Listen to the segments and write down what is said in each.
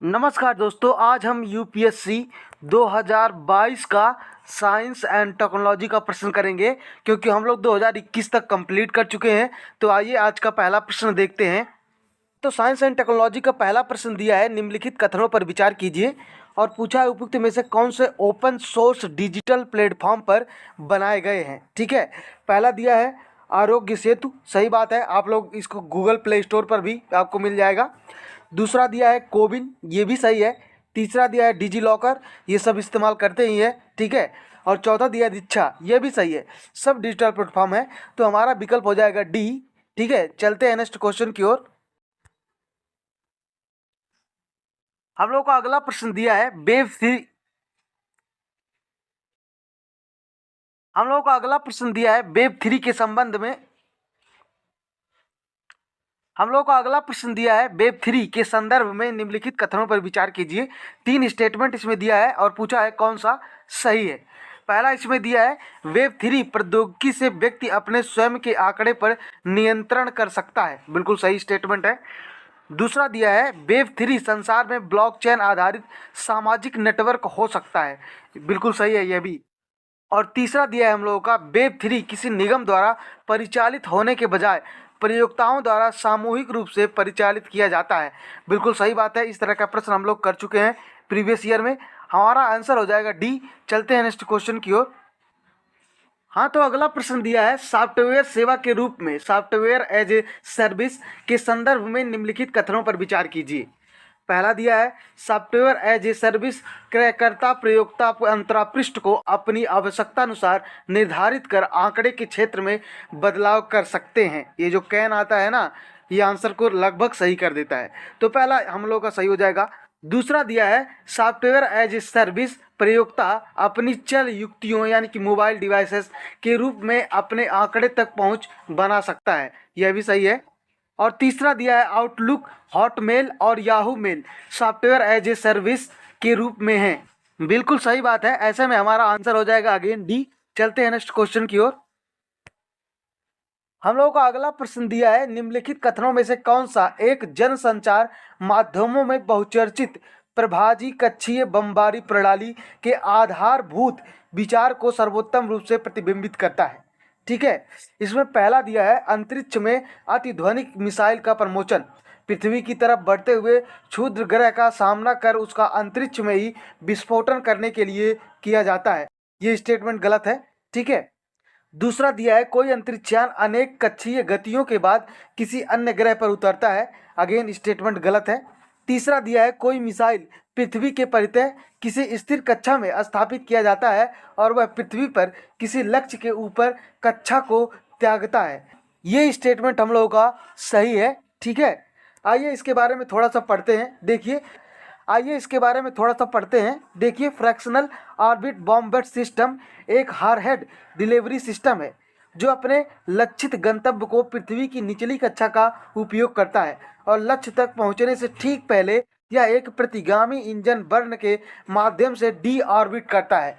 नमस्कार दोस्तों, आज हम यूपीएससी 2022 का साइंस एंड टेक्नोलॉजी का प्रश्न करेंगे क्योंकि हम लोग 2021 तक कंप्लीट कर चुके हैं। तो आइए आज का पहला प्रश्न देखते हैं। तो साइंस एंड टेक्नोलॉजी का पहला प्रश्न दिया है, निम्नलिखित कथनों पर विचार कीजिए। और पूछा है उपयुक्त में से कौन से ओपन सोर्स डिजिटल प्लेटफॉर्म पर बनाए गए हैं। ठीक है, पहला दिया है आरोग्य सेतु, सही बात है, आप लोग इसको गूगल प्ले स्टोर पर भी आपको मिल जाएगा। दूसरा दिया है कोविन, ये भी सही है। तीसरा दिया है डिजी लॉकर, ये सब इस्तेमाल करते ही है। ठीक है, और चौथा दिया है दीक्षा, ये भी सही है, सब डिजिटल प्लेटफॉर्म है। तो हमारा विकल्प हो जाएगा डी। ठीक है, चलते हैं नेक्स्ट क्वेश्चन की ओर। हम लोग को अगला प्रश्न दिया है वेब थ्री। हम लोग को अगला प्रश्न दिया है वेब थ्री के संबंध में। हम लोग को अगला प्रश्न दिया है वेब थ्री के संदर्भ में निम्नलिखित कथनों पर विचार कीजिए। 3 स्टेटमेंट इसमें दिया है और पूछा है कौन सा सही है। पहला इसमें दिया है वेब थ्री प्रौद्योगिकी से व्यक्ति अपने स्वयं के आंकड़े पर नियंत्रण कर सकता है, बिल्कुल सही स्टेटमेंट है। दूसरा दिया है वेब थ्री संसार में ब्लॉकचेन आधारित सामाजिक नेटवर्क हो सकता है, बिल्कुल सही है यह भी। और तीसरा दिया है हम लोगों का वेब थ्री किसी निगम द्वारा परिचालित होने के बजाय प्रयोक्ताओं द्वारा सामूहिक रूप से परिचालित किया जाता है, बिल्कुल सही बात है। इस तरह का प्रश्न हम लोग कर चुके हैं प्रीवियस ईयर में। हमारा आंसर हो जाएगा डी। चलते हैं नेक्स्ट क्वेश्चन की ओर। हाँ, तो अगला प्रश्न दिया है सॉफ्टवेयर सेवा के रूप में, सॉफ्टवेयर एज ए सर्विस के संदर्भ में निम्नलिखित कथनों पर विचार कीजिए। पहला दिया है सॉफ्टवेयर एज ए सर्विस क्रयकर्ता प्रयोक्ता अंतरापृष्ठ को अपनी आवश्यकता अनुसार निर्धारित कर आंकड़े के क्षेत्र में बदलाव कर सकते हैं। ये जो कैन आता है ना, ये आंसर को लगभग सही कर देता है, तो पहला हम लोग का सही हो जाएगा। दूसरा दिया है सॉफ्टवेयर एज ए सर्विस प्रयोक्ता अपनी चल युक्तियों यानी कि मोबाइल डिवाइसेस के रूप में अपने आंकड़े तक पहुंच बना सकता है, यह भी सही है। और तीसरा दिया है आउटलुक, हॉटमेल और Yahoo mail software as a service के रूप में है, बिल्कुल सही बात है। ऐसे में हमारा आंसर हो जाएगा अगेन डी। चलते हैं नेक्स्ट क्वेश्चन की ओर। हम लोगों का अगला प्रश्न दिया है निम्नलिखित कथनों में से कौन सा एक जनसंचार माध्यमों में बहुचर्चित प्रभाजी कक्षीय बमबारी प्रणाली के आधारभूत विचार को सर्वोत्तम रूप से प्रतिबिंबित करता है। ठीक है, इसमें पहला दिया है अंतरिक्ष में अतिध्वनिक मिसाइल का प्रमोशन, पृथ्वी की तरफ बढ़ते हुए क्षुद्र ग्रह का सामना कर उसका अंतरिक्ष में ही विस्फोटन करने के लिए किया जाता है, ये स्टेटमेंट गलत है। ठीक है, दूसरा दिया है कोई अंतरिक्षयान अनेक कक्षीय गतियों के बाद किसी अन्य ग्रह पर उतरता है, अगेन स्टेटमेंट गलत है। तीसरा दिया है कोई मिसाइल पृथ्वी के परितः किसी स्थिर कक्षा में स्थापित किया जाता है और वह पृथ्वी पर किसी लक्ष्य के ऊपर कक्षा को त्यागता है, ये स्टेटमेंट हम लोगों का सही है। ठीक है, आइए इसके बारे में थोड़ा सा पढ़ते हैं। देखिए फ्रैक्शनल ऑर्बिट बॉम्बेट सिस्टम एक हारहेड डिलीवरी सिस्टम है जो अपने लक्षित गंतव्य को पृथ्वी की निचली कक्षा का उपयोग करता है और लक्ष्य तक पहुंचने से ठीक पहले यह एक प्रतिगामी इंजन बर्न के माध्यम से डी ऑर्बिट करता है।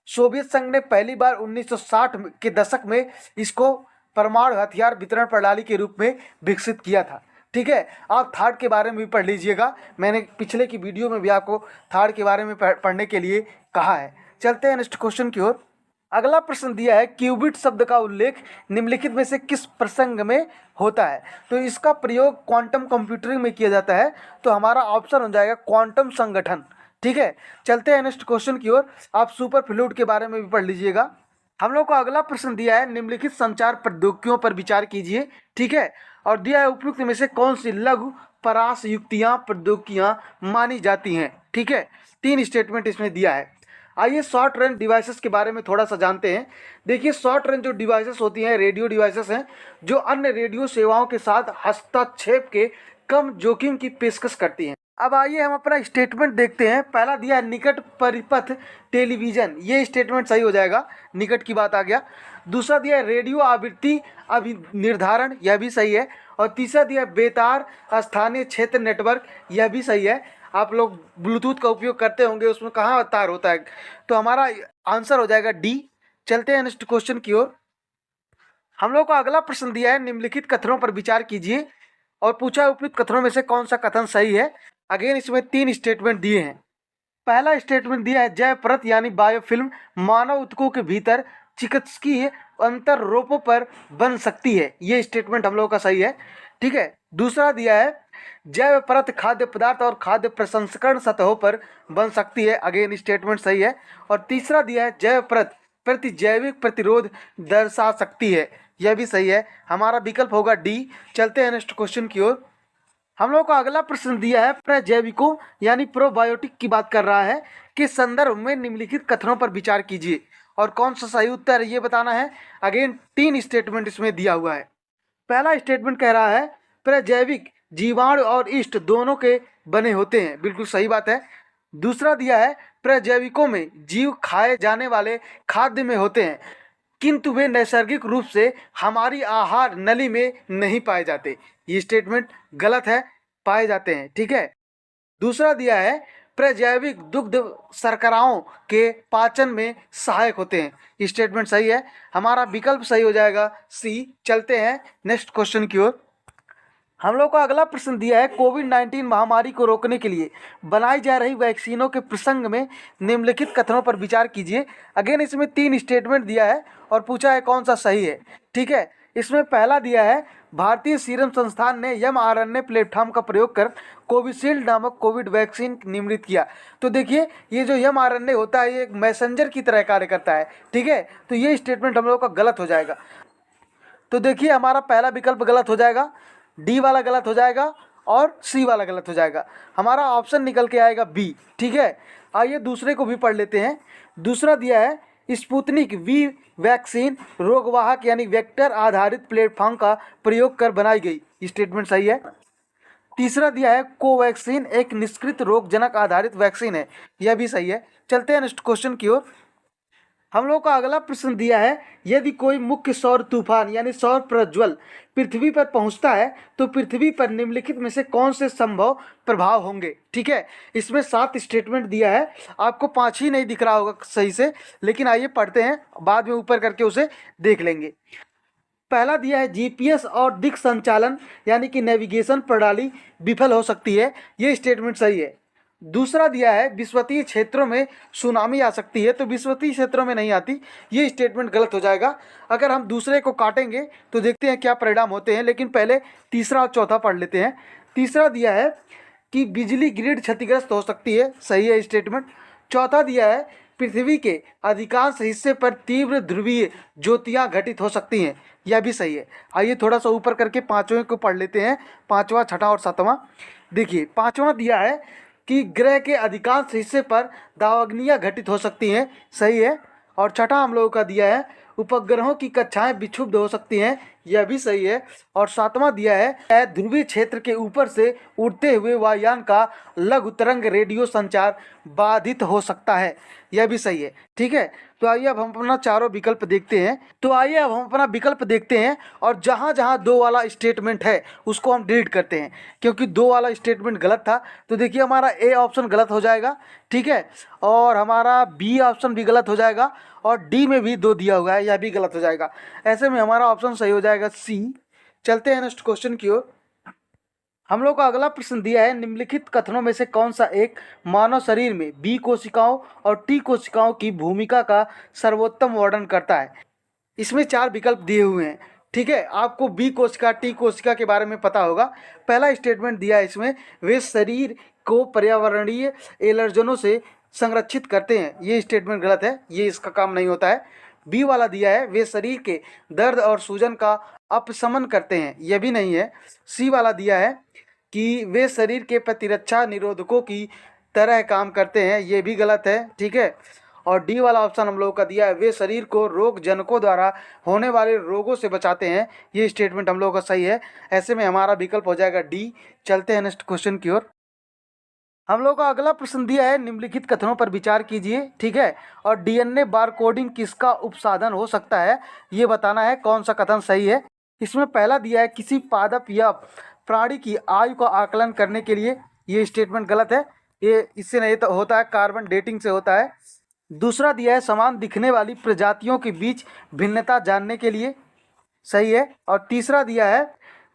सोवियत संघ ने पहली बार 1960 के दशक में इसको परमाणु हथियार वितरण प्रणाली के रूप में विकसित किया था। ठीक है, आप थार्ड के बारे में भी पढ़ लीजिएगा, मैंने पिछले की वीडियो में भी आपको थार्ड के बारे में पढ़ने के लिए कहा है। चलते हैं नेक्स्ट क्वेश्चन की ओर। अगला प्रश्न दिया है क्यूबिट शब्द का उल्लेख निम्नलिखित में से किस प्रसंग में होता है। तो इसका प्रयोग क्वांटम कंप्यूटरिंग में किया जाता है, तो हमारा ऑप्शन हो जाएगा क्वांटम संगठन। ठीक है, चलते हैं नेक्स्ट क्वेश्चन की ओर। आप सुपर फ्लूइड के बारे में भी पढ़ लीजिएगा। हम लोग को अगला प्रश्न दिया है निम्नलिखित संचार प्रौद्योगिकियों पर विचार कीजिए। ठीक है, और दिया है उपयुक्त में से कौन सी लघु परास युक्तियां प्रौद्योगिकियां मानी जाती हैं। ठीक है, 3 स्टेटमेंट इसमें दिया है। आइए शॉर्ट रेंज डिवाइसेस के बारे में थोड़ा सा जानते हैं। देखिए शॉर्ट रेंज जो डिवाइसेस होती हैं रेडियो डिवाइसेस हैं जो अन्य रेडियो सेवाओं के साथ हस्तक्षेप के कम जोखिम की पेशकश करती हैं। अब आइए हम अपना स्टेटमेंट देखते हैं। पहला दिया है निकट परिपथ टेलीविजन, ये स्टेटमेंट सही हो जाएगा, निकट की बात आ गया। दूसरा दिया है रेडियो आवृत्ति अभी निर्धारण, यह भी सही है। और तीसरा दिया है बेतार स्थानीय क्षेत्र नेटवर्क, यह भी सही है। आप लोग ब्लूटूथ का उपयोग करते होंगे, उसमें कहाँ तार होता है, तो हमारा आंसर हो जाएगा डी। चलते हैं नेक्स्ट क्वेश्चन की ओर। हम लोग को अगला प्रश्न दिया है निम्नलिखित कथनों पर विचार कीजिए और पूछा उपयुक्त कथनों में से कौन सा कथन सही है। अगेन इसमें 3 स्टेटमेंट दिए हैं। पहला स्टेटमेंट दिया है जैव परत यानी बायोफिल्म मानव ऊतकों के भीतर चिकित्सकीय अंतर्रोपों पर बन सकती है। ये स्टेटमेंट हम लोगों का सही है। ठीक है। दूसरा दिया है जैव परत खाद्य पदार्थ और खाद्य प्रसंस्करण सतहों पर बन सकती है। अगेन स्टेटमेंट सही है। और तीसरा दिया है जैव परत प्रतिजैविक प्रतिरोध दर्शा सकती है। यह भी सही है। हमारा विकल्प होगा डी। चलते हैं नेक्स्ट क्वेश्चन की ओर। हम लोग का अगला प्रश्न दिया है प्रजैविकों यानी प्रोबायोटिक की बात कर रहा है कि संदर्भ में निम्नलिखित कथनों पर विचार कीजिए और कौन सा सही उत्तर है ये बताना है। अगेन 3 स्टेटमेंट इसमें दिया हुआ है। पहला स्टेटमेंट कह रहा है प्रजैविक जीवाणु और ईस्ट दोनों के बने होते हैं। बिल्कुल सही बात है। दूसरा दिया है प्रजैविकों में जीव खाए जाने वाले खाद्य में होते हैं किंतु वे नैसर्गिक रूप से हमारी आहार नली में नहीं पाए जाते। ये स्टेटमेंट गलत है, पाए जाते हैं। ठीक है। दूसरा दिया है प्रजैविक दुग्ध शर्कराओं के पाचन में सहायक होते हैं। ये स्टेटमेंट सही है। हमारा विकल्प सही हो जाएगा सी। चलते हैं नेक्स्ट क्वेश्चन की ओर। हम लोग को अगला प्रश्न दिया है कोविड-19 महामारी को रोकने के लिए बनाई जा रही वैक्सीनों के प्रसंग में निम्नलिखित कथनों पर विचार कीजिए। अगेन इसमें 3 स्टेटमेंट दिया है और पूछा है कौन सा सही है। ठीक है। इसमें पहला दिया है भारतीय सीरम संस्थान ने mRNA प्लेटफॉर्म का प्रयोग कर कोविशील्ड नामक कोविड वैक्सीन निर्मित किया। तो देखिए ये जो mRNA होता है ये एक मैसेंजर की तरह कार्य करता है। ठीक है। तो ये स्टेटमेंट हम लोग का गलत हो जाएगा। तो देखिए हमारा पहला विकल्प गलत हो जाएगा, डी वाला गलत हो जाएगा और सी वाला गलत हो जाएगा। हमारा ऑप्शन निकल के आएगा बी। ठीक है। आइए दूसरे को भी पढ़ लेते हैं। दूसरा दिया है स्पुतनिक वी वैक्सीन रोगवाहक यानी वेक्टर आधारित प्लेटफॉर्म का प्रयोग कर बनाई गई। स्टेटमेंट सही है। तीसरा दिया है कोवैक्सीन एक निष्क्रिय रोगजनक आधारित वैक्सीन है। यह भी सही है। चलते हैं नेक्स्ट क्वेश्चन की ओर। हम लोग का अगला प्रश्न दिया है यदि कोई मुख्य सौर तूफान यानी सौर प्रज्वल पृथ्वी पर पहुंचता है तो पृथ्वी पर निम्नलिखित में से कौन से संभव प्रभाव होंगे। ठीक है। इसमें 7 स्टेटमेंट दिया है। आपको 5 ही नहीं दिख रहा होगा सही से, लेकिन आइए पढ़ते हैं, बाद में ऊपर करके उसे देख लेंगे। पहला दिया है जीपीएस और दिक् संचालन यानी कि नेविगेशन प्रणाली विफल हो सकती है। ये स्टेटमेंट सही है। दूसरा दिया है विश्वतीय क्षेत्रों में सुनामी आ सकती है। तो विश्वतीय क्षेत्रों में नहीं आती। ये स्टेटमेंट गलत हो जाएगा। अगर हम दूसरे को काटेंगे तो देखते हैं क्या परिणाम होते हैं, लेकिन पहले तीसरा और चौथा पढ़ लेते हैं। तीसरा दिया है कि बिजली ग्रिड क्षतिग्रस्त हो सकती है। सही है स्टेटमेंट। चौथा दिया है पृथ्वी के अधिकांश हिस्से पर तीव्र ध्रुवीय ज्योतियाँ घटित हो सकती हैं। यह भी सही है। आइए थोड़ा सा ऊपर करके पाँचवें को पढ़ लेते हैं, 5वां, 6वां और 7वां। देखिए 5वां दिया है कि ग्रह के अधिकांश हिस्से पर दावाग्नियाँ घटित हो सकती हैं। सही है। और 6वां हम लोगों का दिया है उपग्रहों की कक्षाएं विक्षुब्ध हो सकती हैं। यह भी सही है। और 7वां दिया है ध्रुवीय क्षेत्र के ऊपर से उड़ते हुए वायुयान का लघु तरंग रेडियो संचार बाधित हो सकता है। यह भी सही है। ठीक है। तो आइए अब हम अपना चारों विकल्प देखते हैं और जहाँ जहाँ 2 वाला स्टेटमेंट है उसको हम डिलीट करते हैं, क्योंकि 2 वाला स्टेटमेंट गलत था। तो देखिए हमारा ए ऑप्शन गलत हो जाएगा। ठीक है। और हमारा बी ऑप्शन भी गलत हो जाएगा और डी में भी 2 दिया हुआ है, यह भी गलत हो जाएगा। ऐसे में हमारा ऑप्शन सही हो जाएगा सी। चलते हैं नेक्स्ट क्वेश्चन की ओर। हम लोग का अगला प्रश्न दिया है निम्नलिखित कथनों में से कौन सा एक मानव शरीर में बी कोशिकाओं और टी कोशिकाओं की भूमिका का सर्वोत्तम वर्णन करता है। इसमें 4 विकल्प दिए हुए हैं। ठीक है। आपको बी कोशिका टी कोशिका के बारे में पता होगा। पहला स्टेटमेंट दिया है इसमें वे शरीर को पर्यावरणीय एलर्जनों से संरक्षित करते हैं। ये स्टेटमेंट गलत है, ये इसका काम नहीं होता है। बी वाला दिया है वे शरीर के दर्द और सूजन का अपशमन करते हैं। यह भी नहीं है। सी वाला दिया है कि वे शरीर के प्रतिरक्षा निरोधकों की तरह काम करते हैं। ये भी गलत है। ठीक है। और डी वाला ऑप्शन हम लोगों का दिया है वे शरीर को रोग जनकों द्वारा होने वाले रोगों से बचाते हैं। ये स्टेटमेंट हम लोगों का सही है। ऐसे में हमारा विकल्प हो जाएगा डी। चलते हैं नेक्स्ट क्वेश्चन की ओर। हम लोग का अगला प्रश्न दिया है निम्नलिखित कथनों पर विचार कीजिए। ठीक है। और डीएनए बारकोडिंग किसका उपसाधन हो सकता है ये बताना है कौन सा कथन सही है। इसमें पहला दिया है किसी पादप या प्राणी की आयु का आकलन करने के लिए। ये स्टेटमेंट गलत है। ये इससे नहीं तो होता है, कार्बन डेटिंग से होता है। दूसरा दिया है समान दिखने वाली प्रजातियों के बीच भिन्नता जानने के लिए। सही है। और तीसरा दिया है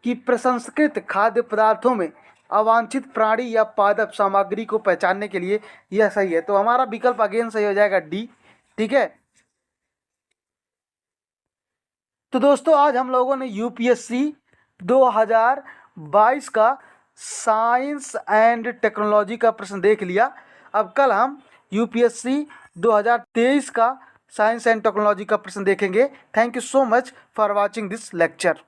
कि प्रसंस्कृत खाद्य पदार्थों में अवांछित प्राणी या पादप सामग्री को पहचानने के लिए यह सही है। तो हमारा विकल्प अगेन सही हो जाएगा डी। ठीक है। तो दोस्तों आज हम लोगों ने यूपीएससी 2022 का साइंस एंड टेक्नोलॉजी का प्रश्न देख लिया। अब कल हम यूपीएससी 2023 का साइंस एंड टेक्नोलॉजी का प्रश्न देखेंगे। Thank you so much for watching this lecture.